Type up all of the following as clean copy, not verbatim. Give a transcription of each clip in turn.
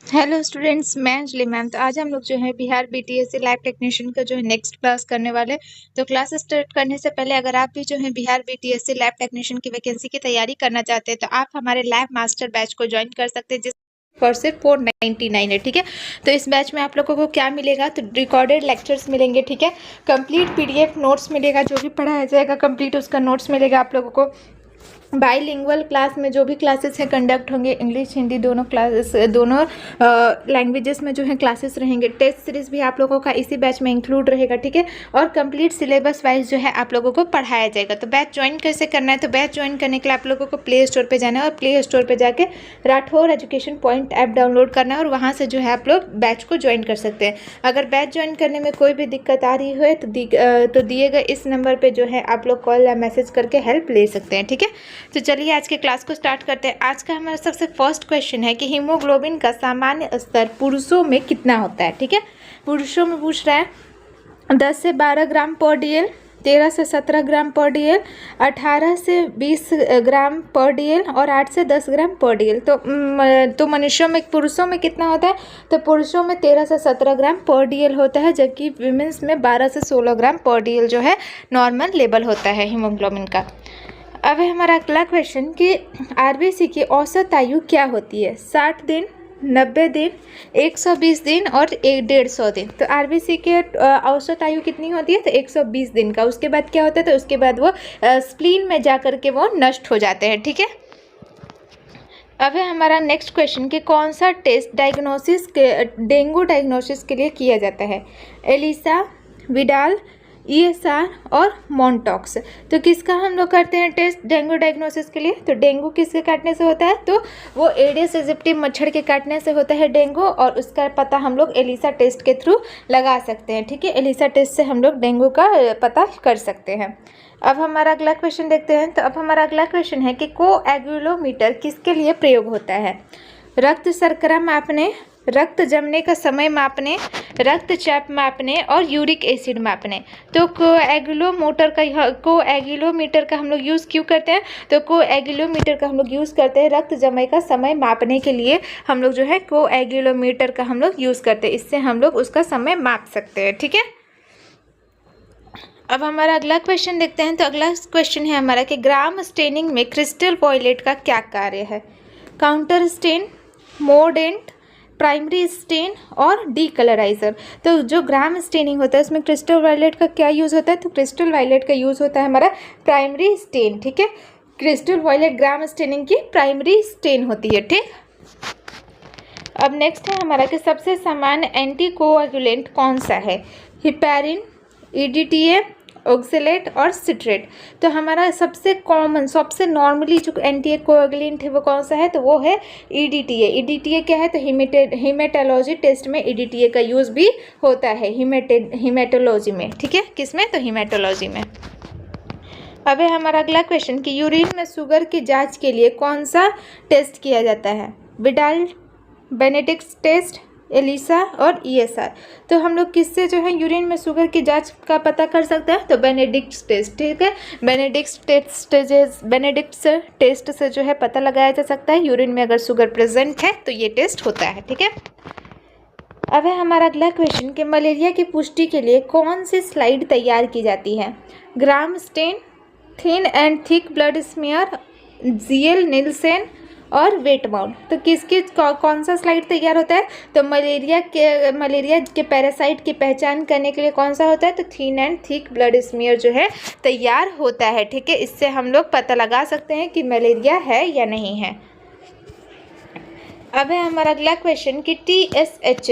Hello students, मैं Anjali ma'am. तो आज हम लोग जो है बिहार बीटीएससी लैब टेक्नीशियन का जो है नेक्स्ट क्लास करने वाले। तो क्लास स्टार्ट करने से पहले अगर आप भी जो है बिहार बीटीएससी लैब टेक्नीशियन की वैकेंसी की तैयारी करना चाहते हैं तो आप हमारे लैब मास्टर बैच को ज्वाइन कर सकते हैं, जिस पर सिर्फ 499 है। ठीक है, तो इस बैच में आप लोगों को क्या मिलेगा, तो रिकॉर्डेड लेक्चर्स मिलेंगे। ठीक है, कंप्लीट पीडीएफ नोट्स मिलेगा, जो भी पढ़ाया जाएगा कंप्लीट उसका नोट्स मिलेगा आप लोगों को। बाईलिंगुअल क्लास में जो भी क्लासेस हैं कंडक्ट होंगे, इंग्लिश हिंदी दोनों क्लासेस, दोनों लैंग्वेजेस में जो है क्लासेस रहेंगे। टेस्ट सीरीज भी आप लोगों का इसी बैच में इंक्लूड रहेगा। ठीक है, और कंप्लीट सिलेबस वाइज जो है आप लोगों को पढ़ाया जाएगा। तो बैच ज्वाइन कैसे करना है, तो बैच ज्वाइन करने के लिए आप लोगों को प्ले स्टोर पर जाना है और प्ले स्टोर पर जाके Rathore education point app download करना है और वहाँ से जो है आप लोग बैच को ज्वाइन कर सकते हैं। अगर बैच ज्वाइन करने में कोई भी दिक्कत आ रही है तो दिए गए इस नंबर पर जो है आप लोग कॉल या मैसेज करके हेल्प ले सकते हैं। ठीक है, तो चलिए आज के क्लास को स्टार्ट करते हैं। आज का हमारा सबसे फर्स्ट क्वेश्चन है कि हीमोग्लोबिन का सामान्य स्तर पुरुषों में कितना होता है। ठीक है, पुरुषों में पूछ रहा है 10 से 12 ग्राम पर डीएल, 13 से 17 ग्राम पर डीएल, 18 से 20 ग्राम पर डीएल और 8 से 10 ग्राम पर डीएल। तो मनुष्यों में, पुरुषों में कितना होता है, तो पुरुषों में 13 से 17 ग्राम पर डीएल होता है, जबकि विमेंस में 12 से 16 ग्राम पर डीएल जो है नॉर्मल लेवल होता है हीमोग्लोबिन का। अब है हमारा अगला क्वेश्चन कि आरबीसी की औसत आयु क्या होती है, 60 दिन, 90 दिन, 120 दिन और 150 दिन। तो आरबीसी के औसत आयु कितनी होती है, तो 120 दिन का। उसके बाद क्या होता है, तो उसके बाद वो स्प्लीन में जा कर के वो नष्ट हो जाते हैं। ठीक है, अब है हमारा नेक्स्ट क्वेश्चन कि कौन सा टेस्ट डायग्नोसिस के डेंगू डायग्नोसिस के लिए किया जाता है, एलिसा, विडाल, ईएसआर और मॉन्टॉक्स। तो किसका हम लोग करते हैं टेस्ट डेंगू डायग्नोसिस के लिए, तो डेंगू किसके काटने से होता है, तो वो एडिस एजिप्टी मच्छर के काटने से होता है डेंगू, और उसका पता हम लोग एलिसा टेस्ट के थ्रू लगा सकते हैं। ठीक है, एलिसा टेस्ट से हम लोग डेंगू का पता कर सकते हैं। अब हमारा अगला क्वेश्चन देखते हैं। तो अब हमारा अगला क्वेश्चन है कि कोएगुलोमीटर किसके लिए प्रयोग होता है, रक्त शर्करा मापने, रक्त जमने का समय मापने, रक्तचाप मापने और यूरिक एसिड मापने। तो कोएगुलोमीटर का हम लोग यूज़ क्यों करते हैं, तो कोएगुलोमीटर का हम लोग यूज़ करते हैं रक्त जमने का समय मापने के लिए। हम लोग जो है कोएगुलोमीटर का हम लोग यूज़ करते हैं, इससे हम लोग उसका समय माप सकते हैं। ठीक है, अब हमारा अगला क्वेश्चन देखते हैं। तो अगला क्वेश्चन है हमारा कि ग्राम स्टेनिंग में क्रिस्टल वॉयलेट का क्या कार्य है, counter stain, mordant, primary stain और डीकलराइजर। तो जो ग्राम स्टेनिंग होता है उसमें क्रिस्टल वायलेट का क्या यूज़ होता है, तो क्रिस्टल वायलेट का यूज़ होता है हमारा प्राइमरी स्टेन। ठीक है, क्रिस्टल वायलेट ग्राम स्टेनिंग की प्राइमरी स्टेन होती है। ठीक, अब नेक्स्ट है हमारा कि सबसे सामान्य एंटीकोएगुलेंट कौन सा है, हिपैरिन, ईडीटीए, ऑक्सलेट और सिट्रेट। तो हमारा सबसे कॉमन, सबसे नॉर्मली जो एंटीकोएगुलेंट है वो कौन सा है, तो वो है ईडीटीए। ईडीटीए क्या है, तो हीमेटोलॉजी टेस्ट में ईडीटीए का यूज़ भी होता है, हीमेटोलॉजी में। ठीक है, किसमें, तो हीमेटोलॉजी में। अब है हमारा अगला क्वेश्चन कि यूरिन में शुगर की जांच के लिए कौन सा टेस्ट किया जाता है, विडाल, बेनेडिक्ट टेस्ट, एलिसा और ईएसआर। तो हम लोग किससे जो है यूरिन में शुगर की जांच का पता कर सकते हैं, तो बेनेडिक्ट टेस्ट। ठीक है, बेनेडिक्ट टेस्ट से जो है पता लगाया जा सकता है यूरिन में अगर शुगर प्रेजेंट है, तो ये टेस्ट होता है। ठीक है, अब है हमारा अगला क्वेश्चन कि मलेरिया की पुष्टि के लिए कौन सी स्लाइड तैयार की जाती है, gram stain, thin and thick blood smear, Ziehl Neelsen और वेट माउंट। तो किसकी कौन सा स्लाइड तैयार होता है, तो मलेरिया के पैरासाइट की पहचान करने के लिए कौन सा होता है, तो thin and thick blood smear जो है तैयार होता है। ठीक है, इससे हम लोग पता लगा सकते हैं कि मलेरिया है या नहीं है। अब है हमारा अगला क्वेश्चन कि टीएसएच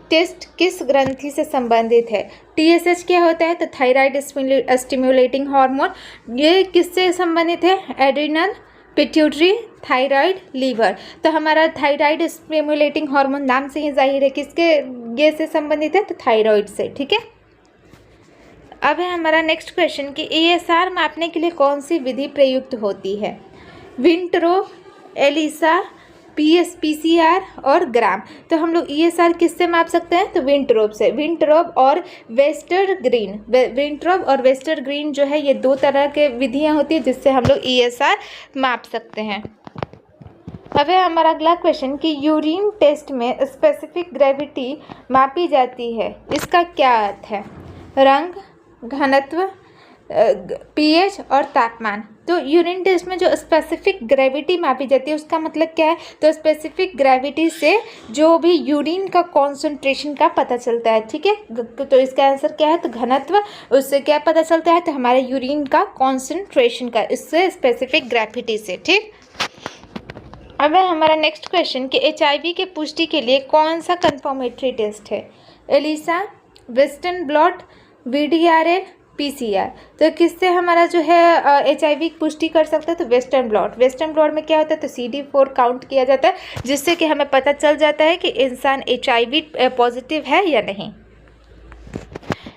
टेस्ट किस ग्रंथि से संबंधित है, टीएसएच क्या होता है, तो थायराइड स्टिमुलेटिंग हार्मोन। ये किससे संबंधित है, एड्रिनल, पिट्यूटरी, थायराइड, लीवर। तो हमारा थायराइड स्टिमुलेटिंग हार्मोन नाम से ही जाहिर है किसके ये से संबंधित है, तो थायराइड से। ठीक है, अब है हमारा नेक्स्ट क्वेश्चन कि ईएसआर मापने के लिए कौन सी विधि प्रयुक्त होती है, विंट्रो, एलिसा, पीसीआर और ग्राम। तो हम लोग ईएसआर किससे माप सकते हैं, तो विंट्रोब से। विंट्रोब और वेस्टर ग्रीन जो है ये दो तरह के विधियां होती है जिससे हम लोग ईएसआर माप सकते हैं। अब है हमारा अगला क्वेश्चन कि यूरिन टेस्ट में स्पेसिफिक ग्रेविटी मापी जाती है, इसका क्या अर्थ है? रंग, घनत्व, पीएच और तापमान। तो यूरिन टेस्ट में जो स्पेसिफिक ग्रेविटी मापी जाती है उसका मतलब क्या है? तो स्पेसिफिक ग्रेविटी से जो भी यूरिन का कॉन्सेंट्रेशन का पता चलता है, ठीक है। तो इसका आंसर क्या है? तो घनत्व। उससे क्या पता चलता है? तो हमारे यूरिन का कॉन्सेंट्रेशन का, इससे स्पेसिफिक ग्रेविटी से, ठीक। अब है हमारा नेक्स्ट क्वेश्चन कि HIV के पुष्टि के लिए कौन सा कंफर्मेटरी टेस्ट है? ELISA, western blot, VDRL, PCR। तो किससे हमारा जो है HIV की पुष्टि कर सकते हैं? तो वेस्टर्न ब्लॉट। वेस्टर्न ब्लॉट में क्या होता है? तो CD4 काउंट किया जाता है, जिससे कि हमें पता चल जाता है कि इंसान HIV पॉजिटिव है या नहीं।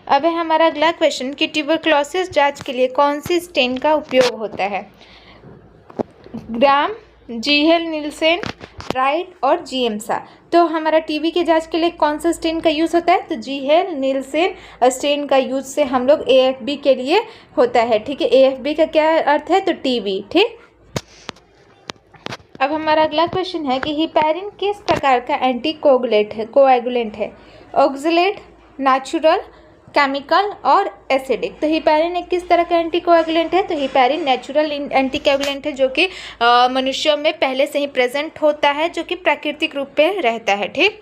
अब है हमारा अगला क्वेश्चन कि ट्यूबरक्लोसिस जांच के लिए कौन सी स्टेन का उपयोग होता है? ग्राम, जीहेल निल्सन, राइट और जीएमसा। तो हमारा टीबी के जांच के लिए कौन सा स्टेन का यूज़ होता है? तो जीहेल निल्सन स्टेन का यूज से हम लोग AFB के लिए होता है, ठीक है। AFB का क्या अर्थ है? तो टीबी, ठीक। अब हमारा अगला क्वेश्चन है कि हिपैरिन किस प्रकार का कोएगुलेंट है? ऑक्सलेट, नेचुरल, केमिकल और एसिडिक। तो हिपैरिन एक किस तरह का एंटीकोएगुलेंट है? तो हिपैरिन नेचुरल एंटीकोएगुलेंट है, जो कि मनुष्यों में पहले से ही प्रेजेंट होता है, जो कि प्राकृतिक रूप पे रहता है, ठीक।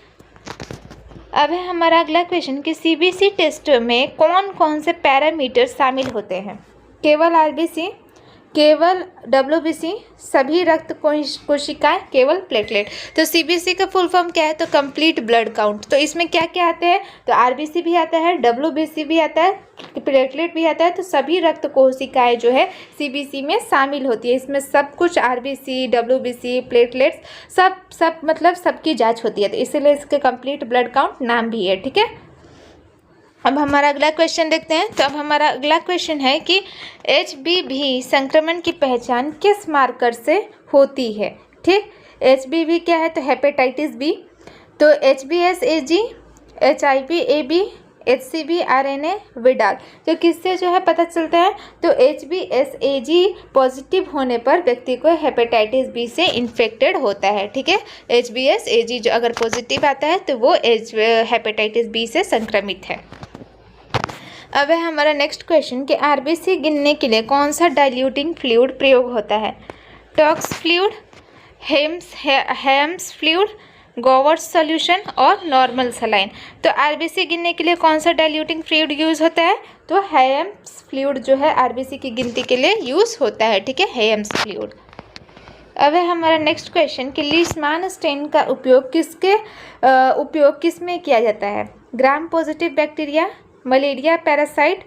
अब है हमारा अगला क्वेश्चन कि CBC टेस्ट में कौन कौन से पैरामीटर शामिल होते हैं? केवल RBC, केवल WBC, सभी रक्त कोशिकाएं, केवल प्लेटलेट। तो CBC का फुल फॉर्म क्या है? तो कंप्लीट ब्लड काउंट। तो इसमें क्या क्या आते हैं? तो RBC भी आता है, WBC भी आता है, प्लेटलेट भी आता है। तो सभी रक्त कोशिकाएं जो है CBC में शामिल होती है। इसमें सब कुछ RBC, WBC, प्लेटलेट्स सब मतलब सबकी जाँच होती है, तो इसीलिए इसके कंप्लीट ब्लड काउंट नाम भी है, ठीक है। अब हमारा अगला क्वेश्चन देखते हैं। तो अब हमारा अगला क्वेश्चन है कि HBV संक्रमण की पहचान किस मार्कर से होती है? ठीक, HBV क्या है? तो हेपेटाइटिस बी। तो HBsAg, HIV-AB, HCV RNA, Widal. तो किससे जो है पता चलता है? तो HBsAg पॉजिटिव होने पर व्यक्ति को हेपेटाइटिस बी से इन्फेक्टेड होता है, ठीक है। HBsAg जो अगर पॉजिटिव आता है तो वो हेपेटाइटिस बी से संक्रमित है। अब है हमारा नेक्स्ट क्वेश्चन कि RBC गिनने के लिए कौन सा डाइल्यूटिंग फ्लूइड प्रयोग होता है? टॉक्स फ्लूइड, हेम्स फ्लूइड, गोवर्ट्स सॉल्यूशन और नॉर्मल सलाइन। तो RBC गिनने के लिए कौन सा डाइल्यूटिंग फ्लूइड यूज़ होता है? तो हेम्स फ्लूइड जो है RBC की गिनती के लिए यूज़ होता है, ठीक है, हेम्स फ्लूइड। अब है हमारा नेक्स्ट क्वेश्चन कि लीशमान स्टेन का उपयोग किस में किया जाता है? Gram positive bacteria, malaria parasite,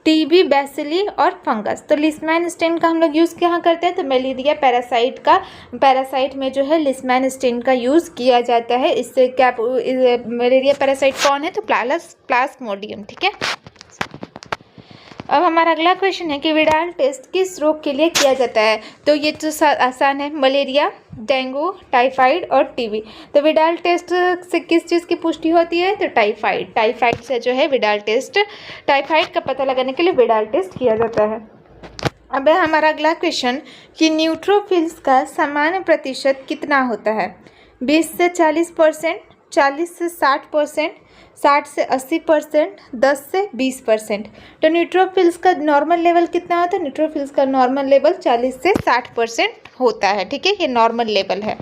TB bacilli और फंगस। तो लीशमैन स्टेन का हम लोग यूज़ कहाँ करते हैं? तो मलेरिया पैरासाइट में जो है लीशमैन स्टेन का यूज़ किया जाता है। इससे क्या मलेरिया पैरासाइट कौन है? तो प्लाज्मोडियम, ठीक है। अब हमारा अगला क्वेश्चन है कि विडाल टेस्ट किस रोग के लिए किया जाता है? तो ये तो आसान है, मलेरिया, डेंगू, टाइफाइड और TB। तो विडाल टेस्ट से किस चीज़ की पुष्टि होती है? तो टाइफाइड से जो है विडाल टेस्ट, टाइफाइड का पता लगाने के लिए विडाल टेस्ट किया जाता है। अब है हमारा अगला क्वेश्चन कि न्यूट्रोफिल्स का सामान्य प्रतिशत कितना होता है? 20 से 40%, 40 से 60%, 60 से 80%, 10 से 20%। तो न्यूट्रोफिल्स का नॉर्मल लेवल कितना होता है? न्यूट्रोफिल्स का नॉर्मल लेवल 40 से 60% होता है, ठीक है, ये नॉर्मल लेवल है।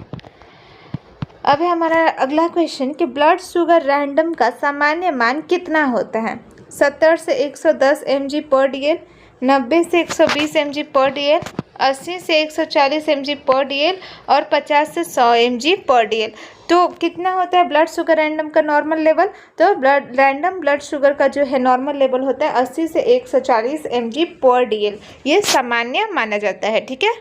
अब है हमारा अगला क्वेश्चन कि ब्लड शुगर रैंडम का सामान्य मान कितना होता है? 70 से 110 mg/dl, 90 से 120 mg/dl, 80 से 140 mg/dl और 50 से 100 mg/dl। तो कितना होता है ब्लड शुगर रैंडम का नॉर्मल लेवल? तो रैंडम ब्लड शुगर का जो है नॉर्मल लेवल होता है 80 से 140 mg/dl। ये सामान्य माना जाता है, ठीक है।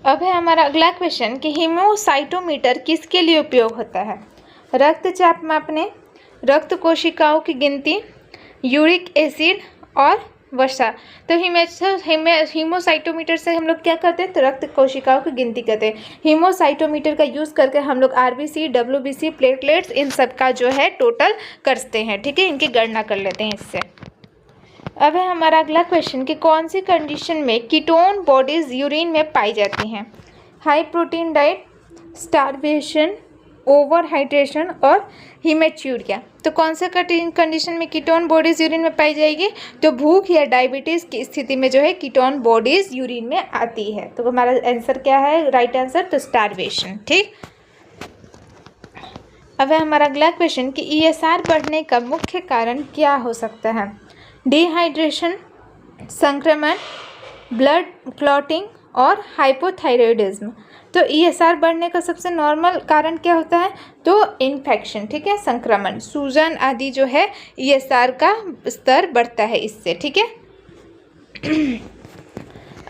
अब है हमारा अगला क्वेश्चन कि हीमोसाइटोमीटर किसके लिए उपयोग होता है? रक्तचाप मापने, रक्त कोशिकाओं की गिनती, यूरिक एसिड और वसा। तो हीमोसाइटोमीटर से हम लोग क्या करते हैं? तो रक्त कोशिकाओं की गिनती करते हैं। हीमोसाइटोमीटर का यूज़ करके हम लोग RBC, WBC, प्लेटलेट्स इन सब का जो है टोटल करते हैं, ठीक है, इनकी गणना कर लेते हैं इससे। अब है हमारा अगला क्वेश्चन कि कौन सी कंडीशन में कीटोन बॉडीज यूरिन में पाई जाती हैं? High protein diet, starvation, over hydration और हीमेच्यूरिया। तो कौन सा कंडीशन में कीटोन बॉडीज यूरिन में पाई जाएगी? तो भूख या डायबिटीज़ की स्थिति में जो है कीटोन बॉडीज यूरिन में आती है। तो हमारा आंसर क्या है, राइट आंसर? तो स्टारवेशन। ठीक। अब है हमारा अगला क्वेश्चन कि ईएसआर बढ़ने का मुख्य कारण क्या हो सकता है? डिहाइड्रेशन, संक्रमण, ब्लड क्लॉटिंग और हाइपोथायरॉयडिज्म। तो ईएसआर बढ़ने का सबसे नॉर्मल कारण क्या होता है? तो इन्फेक्शन, ठीक है, संक्रमण, सूजन आदि जो है ईएसआर का स्तर बढ़ता है इससे। ठीक है।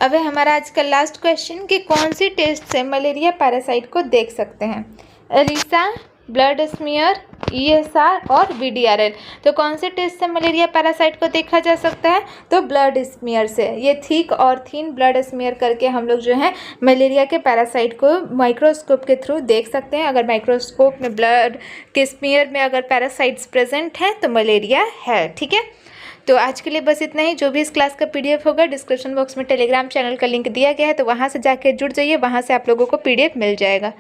अब है हमारा आज का लास्ट क्वेश्चन कि कौन सी टेस्ट से मलेरिया पैरासाइट को देख सकते हैं? एलिसा, ब्लड स्मीयर, ईएसआर और वीडीआरएल। तो कौन से टेस्ट से मलेरिया पैरासाइट को देखा जा सकता है? तो ब्लड स्मीयर से। ये थिक और थिन ब्लड स्मीयर करके हम लोग जो है मलेरिया के पैरासाइट को माइक्रोस्कोप के थ्रू देख सकते हैं। अगर माइक्रोस्कोप में ब्लड के स्मीयर में अगर पैरासाइट्स प्रेजेंट हैं तो मलेरिया है। ठीक है। तो आज के लिए बस इतना ही। जो भी इस क्लास का पीडीएफ होगा डिस्क्रिप्शन बॉक्स में टेलीग्राम चैनल का लिंक दिया गया है, तो वहाँ से जाके जुड़ जाइए, वहाँ से आप लोगों को पीडीएफ मिल जाएगा।